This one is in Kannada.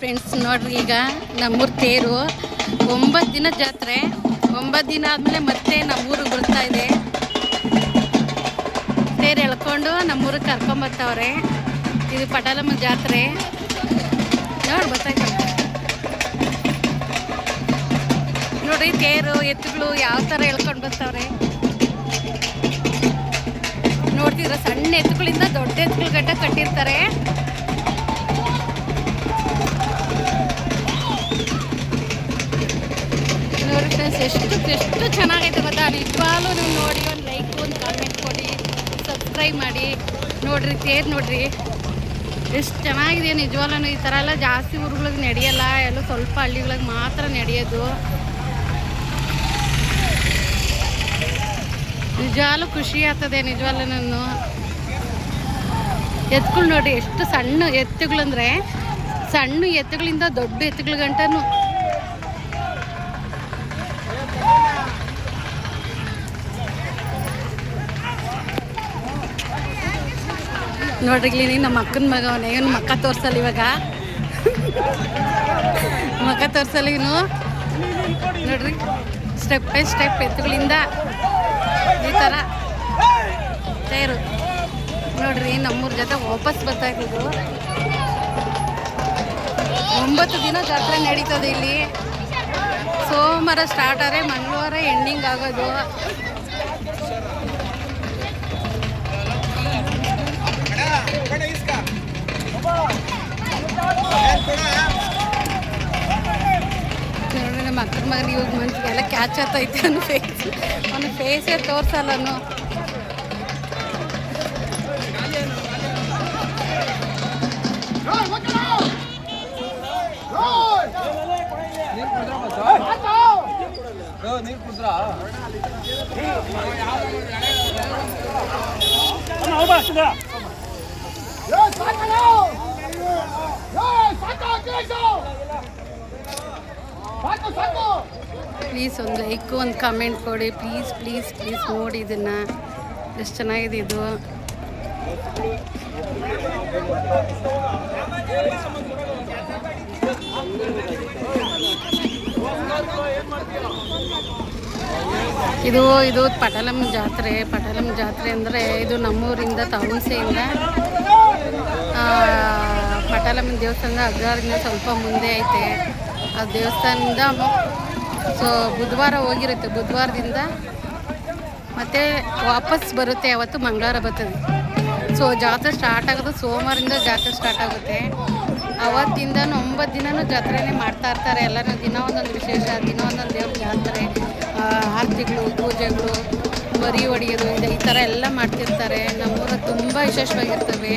ಫ್ರೆಂಡ್ಸ್ ನೋಡ್ರಿ, ಈಗ ನಮ್ಮೂರ ತೇರು 9 ದಿನ ಜಾತ್ರೆ. 9 ದಿನ ಆದಮೇಲೆ ಮತ್ತೆ ನಮ್ಮೂರಿಗೆ ಬರ್ತಾ ಇದೆ. ತೇರು ಎಳ್ಕೊಂಡು ನಮ್ಮೂರಿಗೆ ಕರ್ಕೊಂಬರ್ತಾವ್ರೆ. ಇದು ಪಟಾಲಮ್ಮ ಜಾತ್ರೆ ನೋಡಿ ಬರ್ತಾಯಿದ್ದಾರೆ ನೋಡ್ರಿ. ತೇರು ಎತ್ತುಗಳು ಯಾವ ಥರ ಎಳ್ಕೊಂಡು ಬರ್ತಾವ್ರೆ ನೋಡ್ತಿದ್ರ. ಸಣ್ಣ ಎತ್ತುಗಳಿಂದ ದೊಡ್ಡ ಎತ್ತುಗಳ ಗಂಟ ಕಟ್ಟಿರ್ತಾರೆ. ನೋಡಿ ಫ್ರೆಂಡ್ಸ್, ಎಷ್ಟು ಚೆನ್ನಾಗೈತೆ ಗೊತ್ತಾ. ನಿಜವಾಗ್ಲೂ ನೀವು ನೋಡಿ, ಒಂದು ಲೈಕ್, ಒಂದು ಕಾಮೆಂಟ್ ಕೊಡಿ, ಸಬ್ಸ್ಕ್ರೈಬ್ ಮಾಡಿ. ನೋಡ್ರಿ ತೇರು ನೋಡ್ರಿ ಎಷ್ಟು ಚೆನ್ನಾಗಿದೆ. ನಿಜವಾಗ್ಲೂ ಈ ಥರ ಎಲ್ಲ ಜಾಸ್ತಿ ಊರುಗಳಿಗೆ ನಡೆಯಲ್ಲ, ಎಲ್ಲ ಸ್ವಲ್ಪ ಹಳ್ಳಿಗಳಿಗೆ ಮಾತ್ರ ನಡೆಯೋದು. ನಿಜವಾಗ್ಲೂ ಖುಷಿ ಆಗ್ತದೆ. ನಿಜವಾಗ್ಲೂ ನಾನು ಎತ್ತುಗಳು ನೋಡಿ, ಎಷ್ಟು ಸಣ್ಣ ಎತ್ತುಗಳಂದರೆ ಸಣ್ಣ ಎತ್ತುಗಳಿಂದ ದೊಡ್ಡ ಎತ್ತುಗಳ ಗಂಟನು. ನೋಡ್ರಿ ಇಲ್ಲಿ ನಮ್ಮ ಅಕ್ಕನ ಮಗ ಅವನೇ. ಇವನು ಮಕ್ಕ ತೋರ್ಸಲ್ಲ ಇವಾಗ, ಮಕ್ಕ ತೋರ್ಸಲ್ಲ ಇವನು. ನೋಡ್ರಿ ಸ್ಟೆಪ್ ಬೈ ಸ್ಟೆಪ್ ಎತ್ತುಗಳಿಂದ ಈ ಥರ ತೇರು ನೋಡ್ರಿ ನಮ್ಮೂರ ಜೊತೆ ವಾಪಸ್ ಬರ್ತಾ ಇದ್ದು. 9 ದಿನ ಜಾತ್ರೆ ನಡೀತದೆ ಇಲ್ಲಿ. ಸೋಮವಾರ ಸ್ಟಾರ್ಟ್ ಆದರೆ ಮಂಗಳವಾರ ಎಂಡಿಂಗ್ ಆಗೋದು. ನೋಡ್ರಿ ನಮ್ಮ ಅಕ್ಕನ ಮಗನ ಇವಾಗ ಮನ್ಸಿಗೆಲ್ಲ ಕ್ಯಾಚ್ ಆಗ್ತೈತೆ. ಅವನು ಫೇಸೇ ತೋರ್ಸಲ್ಲನು. ಪ್ಲೀಸ್ ಒಂದು ಲೈಕ್, ಒಂದು ಕಮೆಂಟ್ ಕೊಡಿ ಪ್ಲೀಸ್ ಪ್ಲೀಸ್ ಪ್ಲೀಸ್. ನೋಡಿ ಇದನ್ನು ಎಷ್ಟು ಚೆನ್ನಾಗಿದೆ ಇದು. ಇದು ಪಟಾಲಮ್ಮ ಜಾತ್ರೆ. ಪಟಾಲಮ್ಮ ಜಾತ್ರೆ ಅಂದರೆ ಇದು ನಮ್ಮೂರಿಂದ ತಾವಣಸೆಯಿಂದ ಪಟಾಲಮ್ಮನ ದೇವಸ್ಥಾನದ ಅಗ್ರದಿಂದ ಸ್ವಲ್ಪ ಮುಂದೆ ಐತೆ. ಆ ದೇವಸ್ಥಾನದಿಂದ ಸೊ ಬುಧವಾರ ಹೋಗಿರುತ್ತೆ. ಬುಧವಾರದಿಂದ ಮತ್ತೆ ವಾಪಸ್ ಬರುತ್ತೆ. ಅವತ್ತು ಮಂಗಳವಾರ ಬರ್ತದೆ. ಸೊ ಜಾತ್ರೆ ಸ್ಟಾರ್ಟ್ ಆಗೋದು ಸೋಮವಾರದಿಂದ ಜಾತ್ರೆ ಸ್ಟಾರ್ಟ್ ಆಗುತ್ತೆ. ಅವತ್ತಿಂದ 9 ದಿನವೂ ಜಾತ್ರೆನೇ ಮಾಡ್ತಾ ಇರ್ತಾರೆ. ಎಲ್ಲನೂ ದಿನ ಒಂದೊಂದು ವಿಶೇಷ, ದಿನ ಒಂದೊಂದು ದೇವ್ರ ಜಾತ್ರೆ, ಆರತಿಗಳು, ಪೂಜೆಗಳು, ಮರಿ ಹೊಡೆಯೋದು, ಈ ಥರ ಎಲ್ಲ ಮಾಡ್ತಿರ್ತಾರೆ. ನಮ್ಮೂರಲ್ಲಿ ತುಂಬ ವಿಶೇಷವಾಗಿರ್ತವೆ.